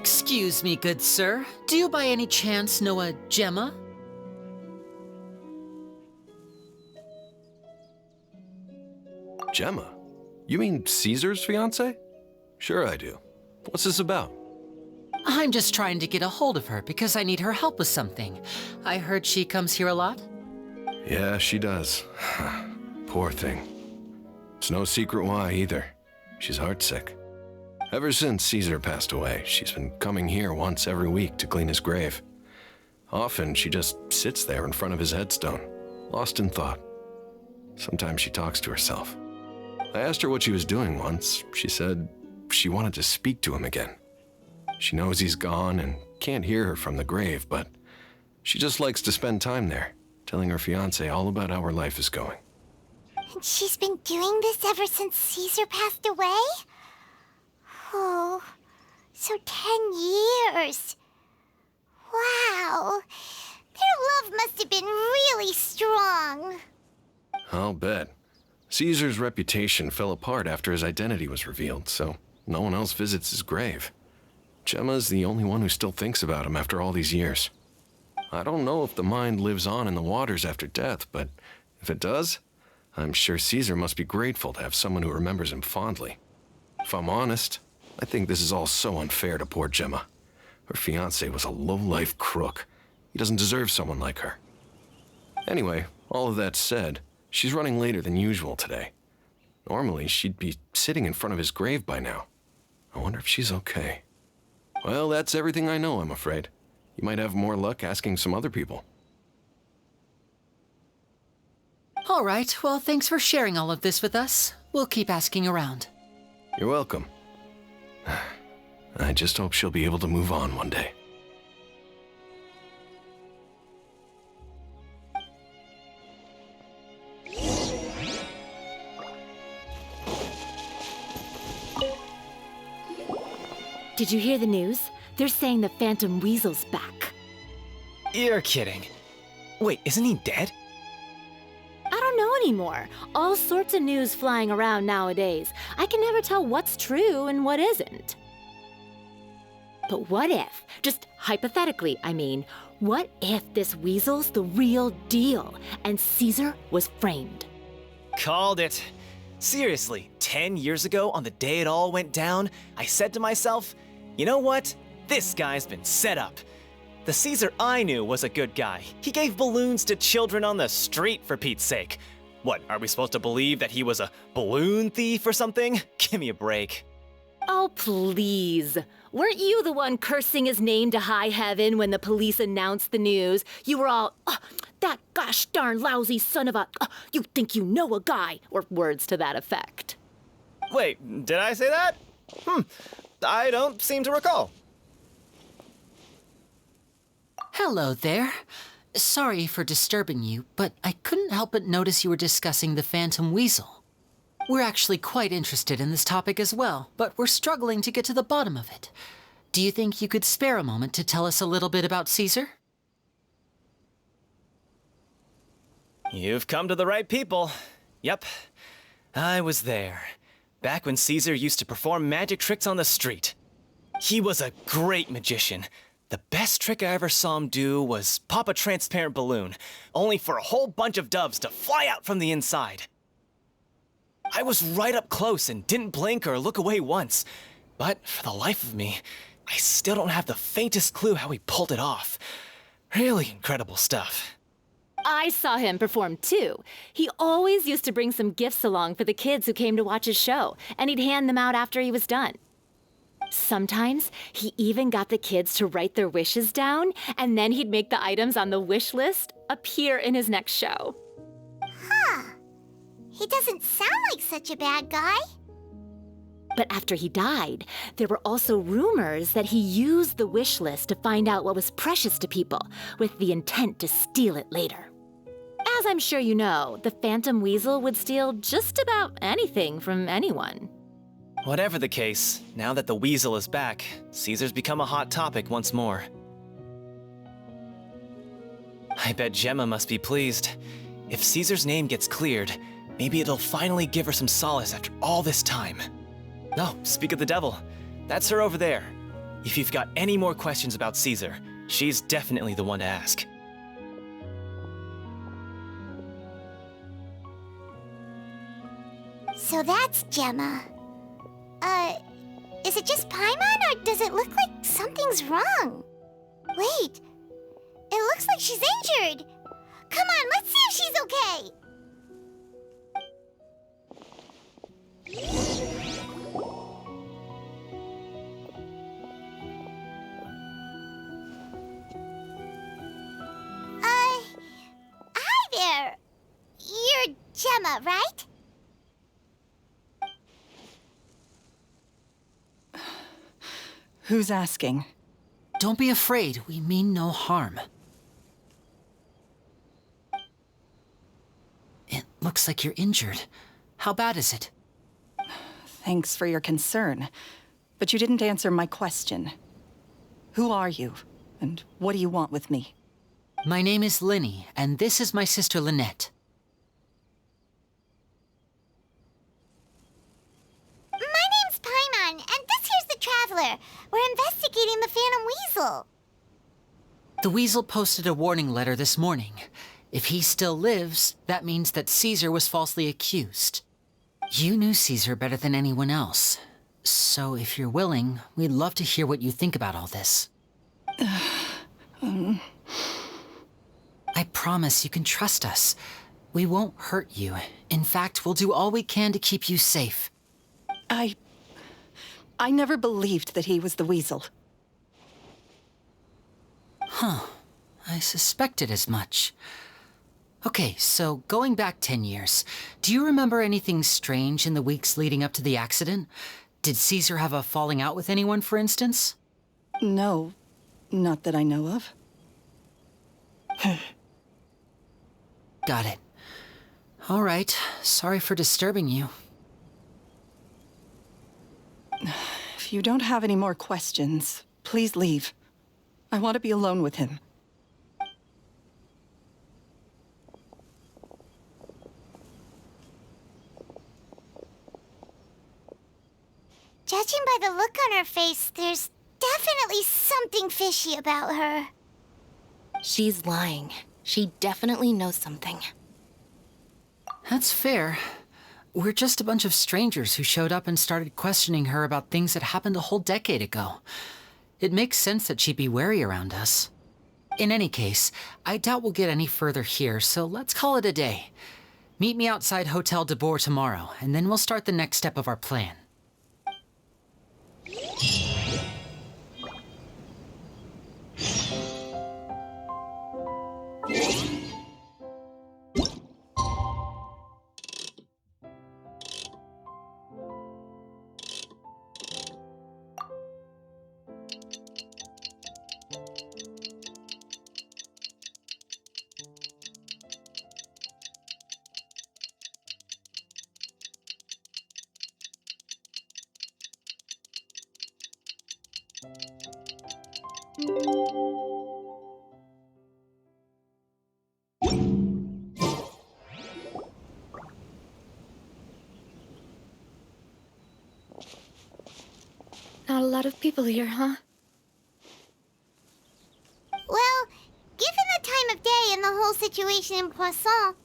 Excuse me, good sir. Do you by any chance know a Gemma? Gemma? You mean Caesar's fiancé? Sure I do. What's this about? I'm just trying to get a hold of her because I need her help with something. I heard she comes here a lot. Yeah, she does. Poor thing. It's no secret why either. She's heartsick. Ever since Caesar passed away, she's been coming here once every week to clean his grave. Often she just sits there in front of his headstone, lost in thought. Sometimes she talks to herself. I asked her what she was doing once. She said she wanted to speak to him again. She knows he's gone and can't hear her from the grave, but she just likes to spend time there, telling her fiancé all about how her life is going. And she's been doing this ever since Caesar passed away? Oh, so 10 years. Wow, their love must have been really strong. I'll bet. Caesar's reputation fell apart after his identity was revealed, so no one else visits his grave. Gemma's the only one who still thinks about him after all these years. I don't know if the mind lives on in the waters after death, but if it does, I'm sure Caesar must be grateful to have someone who remembers him fondly. If I'm honest, I think this is all so unfair to poor Gemma. Her fiancé was a low-life crook. He doesn't deserve someone like her. Anyway, all of that said, she's running later than usual today. Normally, she'd be sitting in front of his grave by now. I wonder if she's okay. Well, that's everything I know, I'm afraid. You might have more luck asking some other people. All right, well, thanks for sharing all of this with us. We'll keep asking around. You're welcome. I just hope she'll be able to move on one day. Did you hear the news? They're saying the Phantom Weasel's back. You're kidding. Wait, isn't he dead? I don't know anymore. All sorts of news flying around nowadays. I can never tell what's true and what isn't. But what if, just hypothetically, I mean, what if this weasel's the real deal and Caesar was framed? Called it. Seriously, 10 years ago, on the day it all went down, I said to myself, you know what? This guy's been set up. The Caesar I knew was a good guy. He gave balloons to children on the street, for Pete's sake. What, are we supposed to believe that he was a balloon thief or something? Give me a break. Oh, please. Weren't you the one cursing his name to high heaven when the police announced the news? You were all, oh, that gosh darn lousy son of a, you think you know a guy, or words to that effect. Wait, did I say that? I don't seem to recall. Hello there. Sorry for disturbing you, but I couldn't help but notice you were discussing the Phantom Weasel. We're actually quite interested in this topic as well, but we're struggling to get to the bottom of it. Do you think you could spare a moment to tell us a little bit about Caesar? You've come to the right people. Yep, I was there. Back when Caesar used to perform magic tricks on the street. He was a great magician. The best trick I ever saw him do was pop a transparent balloon, only for a whole bunch of doves to fly out from the inside. I was right up close and didn't blink or look away once, but for the life of me, I still don't have the faintest clue how he pulled it off. Really incredible stuff. I saw him perform too. He always used to bring some gifts along for the kids who came to watch his show, and he'd hand them out after he was done. Sometimes he even got the kids to write their wishes down, and then he'd make the items on the wish list appear in his next show. Huh. He doesn't sound like such a bad guy. But after he died, there were also rumors that he used the wish list to find out what was precious to people, with the intent to steal it later. As I'm sure you know, the Phantom Weasel would steal just about anything from anyone. Whatever the case, now that the weasel is back, Caesar's become a hot topic once more. I bet Gemma must be pleased. If Caesar's name gets cleared, maybe it'll finally give her some solace after all this time. No, speak of the devil. That's her over there. If you've got any more questions about Caesar, she's definitely the one to ask. So that's Gemma. Is it just Paimon, or does it look like something's wrong? Wait, it looks like she's injured. Come on, let's see if she's okay. Hi there. You're Gemma, right? Who's asking? Don't be afraid, we mean no harm. It looks like you're injured. How bad is it? Thanks for your concern, but you didn't answer my question. Who are you, and what do you want with me? My name is Linny, and this is my sister Lynette. My name's Paimon, and this here's the Traveler. We're investigating the Phantom Weasel. The Weasel posted a warning letter this morning. If he still lives, that means that Caesar was falsely accused. You knew Caesar better than anyone else. So if you're willing, we'd love to hear what you think about all this. I promise you can trust us. We won't hurt you. In fact, we'll do all we can to keep you safe. I never believed that he was the Weasel. I suspected as much. Okay, so going back 10 years, do you remember anything strange in the weeks leading up to the accident? Did Caesar have a falling out with anyone, for instance? No, not that I know of. Got it. All right, sorry for disturbing you. If you don't have any more questions, please leave. I want to be alone with him. Judging by the look on her face, there's definitely something fishy about her. She's lying. She definitely knows something. That's fair. We're just a bunch of strangers who showed up and started questioning her about things that happened a whole decade ago. It makes sense that she'd be wary around us. In any case, I doubt we'll get any further here, so let's call it a day. Meet me outside Hotel de Boer tomorrow, and then we'll start the next step of our plan. Not a lot of people here, huh? Well, given the time of day and the whole situation in Poisson,